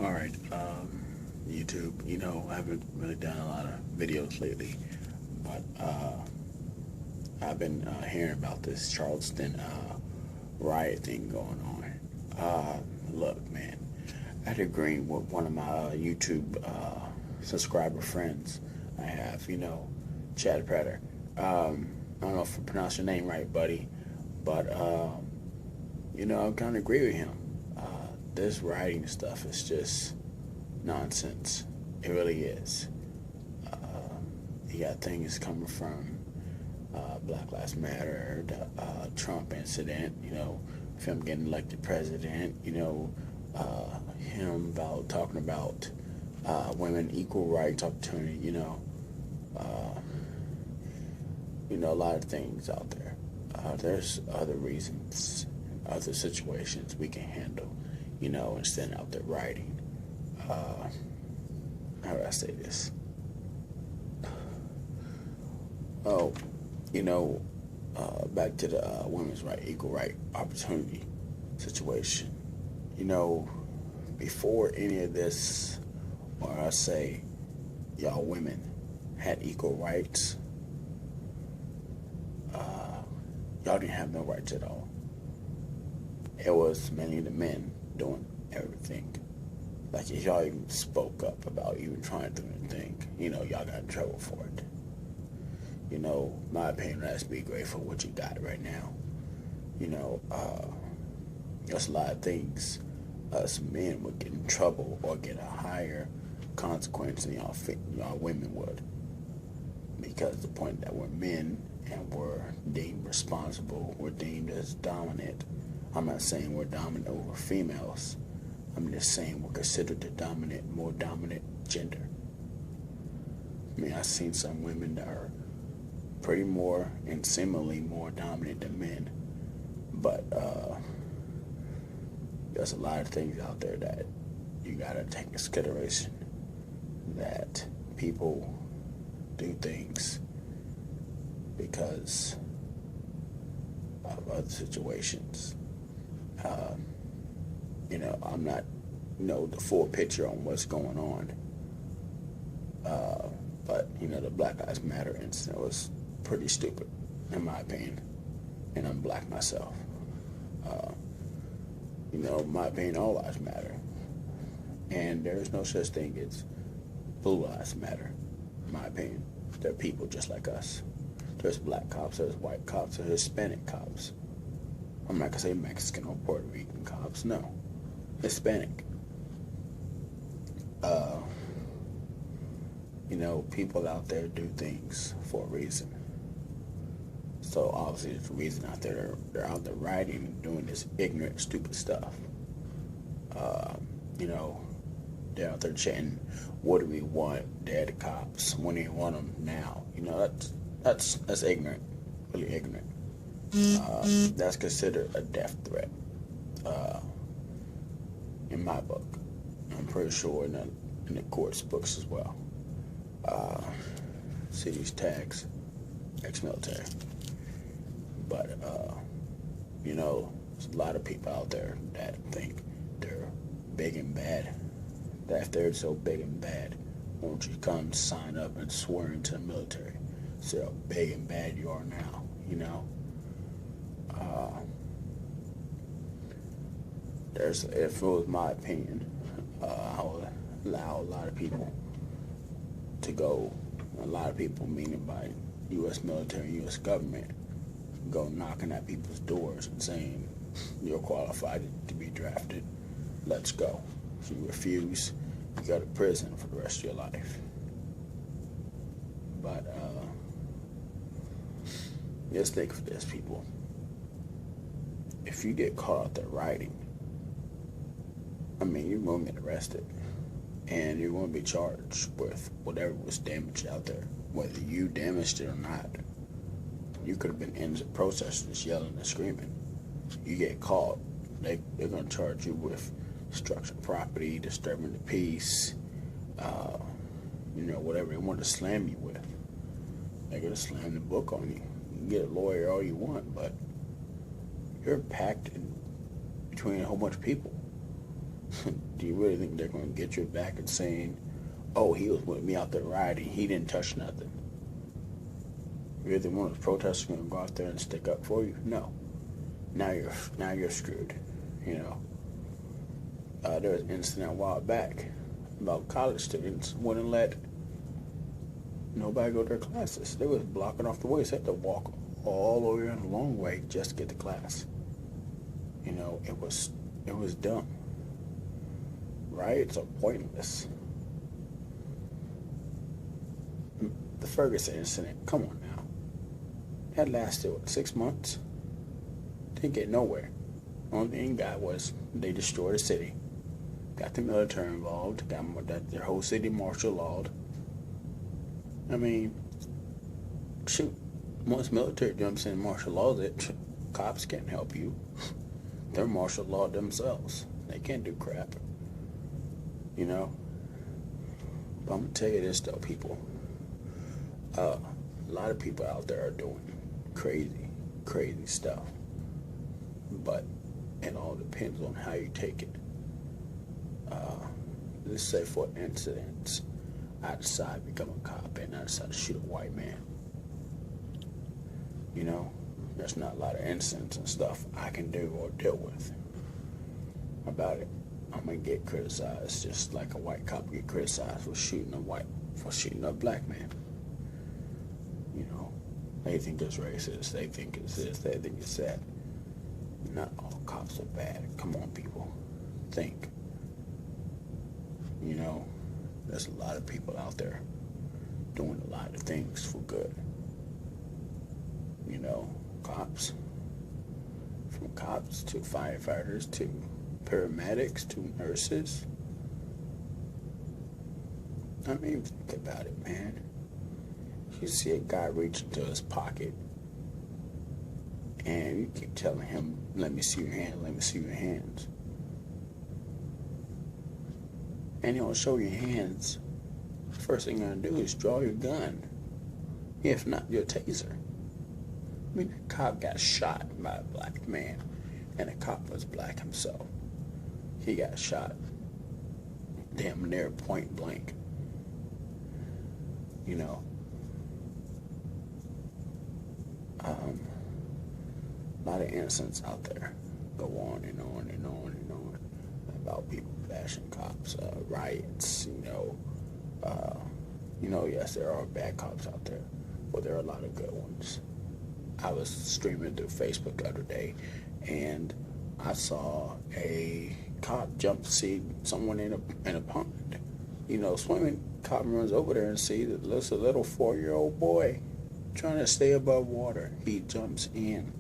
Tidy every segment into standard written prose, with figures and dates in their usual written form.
All right, YouTube. I haven't really done a lot of videos lately, but I've been hearing about this Charleston riot thing going on. Look, man, I had agreed with one of my YouTube subscriber friends I have. Chad Prater. I don't know if I pronounced your name right, buddy, but I kind of agree with him. This writing stuff is just nonsense. It really is. You got things coming from Black Lives Matter, the Trump incident, him getting elected president, him about talking about women equal rights opportunity, a lot of things out there. There's other reasons, other situations we can handle, instead of out there writing. How do I say this? Oh, back to the women's right, equal right opportunity situation. Before any of this, or I say, y'all women had equal rights, y'all didn't have no rights at all. It was mainly the men doing everything. Like, if y'all even spoke up about even trying to do anything, y'all got in trouble for it. My opinion, let's be grateful for what you got right now. There's a lot of things us men would get in trouble or get a higher consequence than y'all women would. Because the point that we're men and we're deemed responsible, we're deemed as dominant. I'm not saying we're dominant over females. I'm just saying we're considered the more dominant gender. I mean, I've seen some women that are pretty more and similarly more dominant than men. But there's a lot of things out there that you gotta take into consideration, that people do things because of other situations. I'm not the full picture on what's going on. But the Black Lives Matter incident was pretty stupid, in my opinion. And I'm black myself. In my opinion, all lives matter. And there is no such thing as blue lives matter, in my opinion. They're people just like us. There's black cops, there's white cops, there's Hispanic cops. I'm not going to say Mexican or Puerto Rican cops, no. Hispanic. People out there do things for a reason. So obviously there's a reason out there. They're out there writing and doing this ignorant, stupid stuff. They're out there chatting, what do we want? They're the cops. When do you want them now? That's ignorant. Really ignorant. That's considered a death threat. In my book. I'm pretty sure in the court's books as well. See these tags, ex-military. But, there's a lot of people out there that think they're big and bad. That if they're so big and bad, won't you come sign up and swear into the military? See how big and bad you are now, if it was my opinion, I would allow a lot of people to go, a lot of people, meaning by U.S. military, U.S. government, go knocking at people's doors and saying, you're qualified to be drafted, let's go. If you refuse, you go to prison for the rest of your life. But, just think of this, people. If you get caught out there writing, you're going to get arrested. And you're going to be charged with whatever was damaged out there. Whether you damaged it or not. You could have been innocent protesters yelling and screaming. You get caught, they're going to charge you with destruction of property, disturbing the peace, whatever they want to slam you with. They're going to slam the book on you. You can get a lawyer all you want, but you're packed in between a whole bunch of people. Do you really think they're going to get you back and saying, oh, he was with me out there riding, he didn't touch nothing? You really think one of those protesters going to go out there and stick up for you? No. Now you're screwed. You know. There was an incident a while back about college students wouldn't let nobody go to their classes. They was blocking off the way. So they had to walk all the way around the long way just to get to class. You know, it was dumb. Riots are pointless. The Ferguson incident, come on now. That lasted, 6 months? Didn't get nowhere. Only thing it got was they destroyed the city. Got the military involved. Got their whole city martial lawed. I mean, shoot. Once military jumps in and martial laws it, cops can't help you. They're martial law themselves. They can't do crap. You know? But I'm going to tell you this, though, people. A lot of people out there are doing crazy stuff. But it all depends on how you take it. Let's say for incidents, I decide to become a cop and I decide to shoot a white man. You know, there's not a lot of incidents and stuff I can do or deal with about it. I'm gonna get criticized just like a white cop get criticized for shooting a black man. You know, they think it's racist, they think it's this, they think it's that. Not all cops are bad. Come on, people. Think. You know, there's a lot of people out there doing a lot of things for good. You know, cops. From cops to firefighters to paramedics to nurses. I mean, think about it, man. You see a guy reach into his pocket and you keep telling him, let me see your hand, let me see your hands. And he'll show your hands. First thing you're going to do is draw your gun. If not, your taser. I mean, that cop got shot by a black man. And the cop was black himself. He got shot damn near point blank. You know. A lot of incidents out there go on and on and on and on about people bashing cops, riots, yes, there are bad cops out there, but there are a lot of good ones. I was streaming through Facebook the other day, and I saw a cop jump to see someone in a pond, swimming. Cop runs over there and sees that there's a little 4-year-old boy trying to stay above water. He jumps in.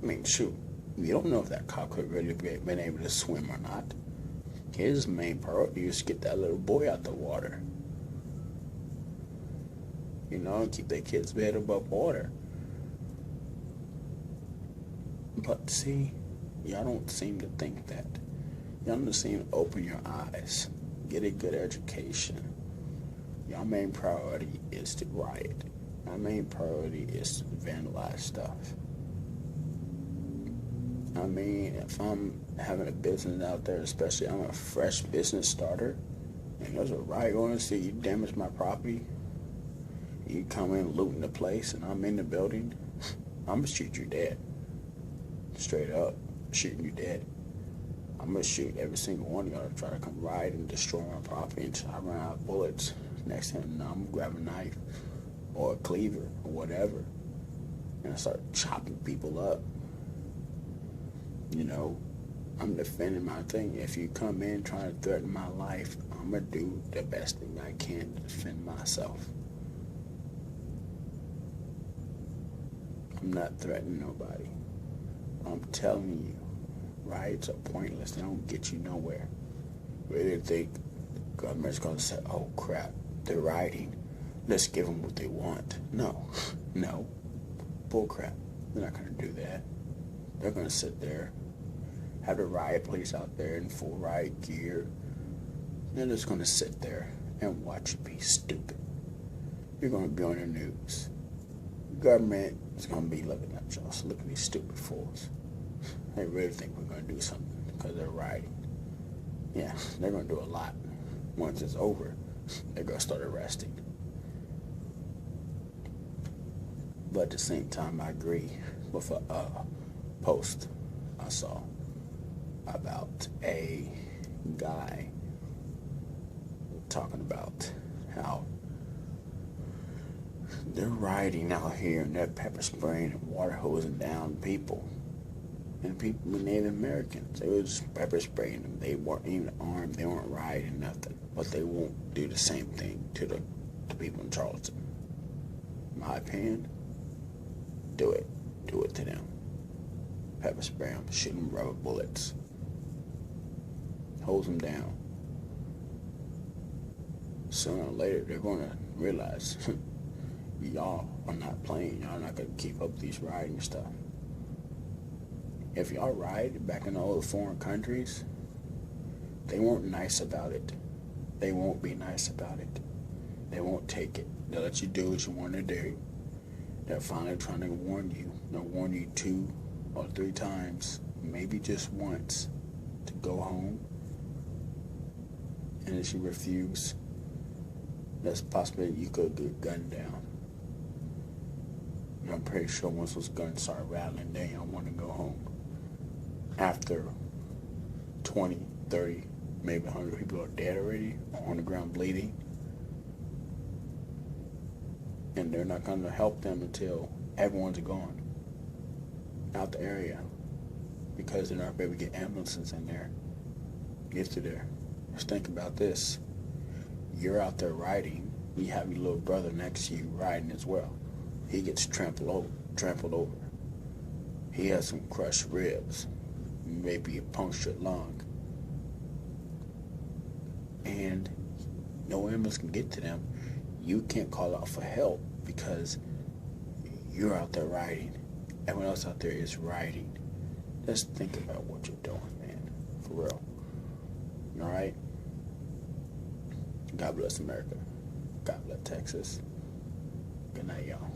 I mean, shoot, you don't know if that cop could really been able to swim or not. His main priority is to get that little boy out the water. Keep that kid's head above water. But see, y'all don't seem to think that. Y'all don't seem to open your eyes. Get a good education. Y'all main priority is to riot. My main priority is to vandalize stuff. I mean, if I'm having a business out there, especially I'm a fresh business starter, and there's a riot going to see you damage my property, you come in looting the place, and I'm in the building, I'm going to shoot you dead. Straight up, shooting you dead. I'm going to shoot every single one of y'all to try to come riot and destroy my property until I run out of bullets. Next thing you know, I'm going to grab a knife or a cleaver or whatever, and I start chopping people up. I'm defending my thing. If you come in trying to threaten my life, I'm going to do the best thing I can to defend myself. I'm not threatening nobody. I'm telling you, riots are pointless. They don't get you nowhere. Really think the government's going to say, oh crap, they're rioting. Let's give them what they want. No. Bull crap. They're not going to do that. They're going to sit there, have the riot police out there in full riot gear. They're just going to sit there and watch you be stupid. You're going to be on the news. The government is going to be looking at y'all. So look at these stupid fools. They really think we're going to do something because they're rioting. Yeah, they're going to do a lot. Once it's over, they're going to start arresting. But at the same time, I agree with a post I saw about a guy talking about how they're rioting out here and they're pepper spraying and water hosing down people. And people, Native Americans, they was pepper spraying them. They weren't even armed. They weren't rioting, nothing. But they won't do the same thing to the people in Charleston. In my opinion, do it. Do it to them. Pepper spray them. Shoot them rubber bullets. Hose them down. Sooner or later, they're going to realize y'all are not playing. Y'all are not going to keep up these rioting stuff. If y'all riot back in all the foreign countries, they weren't nice about it. They won't be nice about it. They won't take it. They'll let you do what you want to do. They're finally trying to warn you. They'll warn you 2 or 3 times, maybe just once, to go home. And if you refuse, there's a possibility you could get gunned down. And I'm pretty sure once those guns start rattling, they don't want to go home. After 20, 30, maybe 100 people are dead already, on the ground bleeding. And they're not going to help them until everyone's gone out the area, because they're not able to get ambulances in there, get through there. Just think about this. You're out there riding. You have your little brother next to you riding as well. He gets trampled over. He has some crushed ribs, maybe a punctured lung. And no ambulance can get to them. You can't call out for help because you're out there riding. Everyone else out there is riding. Just think about what you're doing, man. For real. All right? God bless America. God bless Texas. Good night, y'all.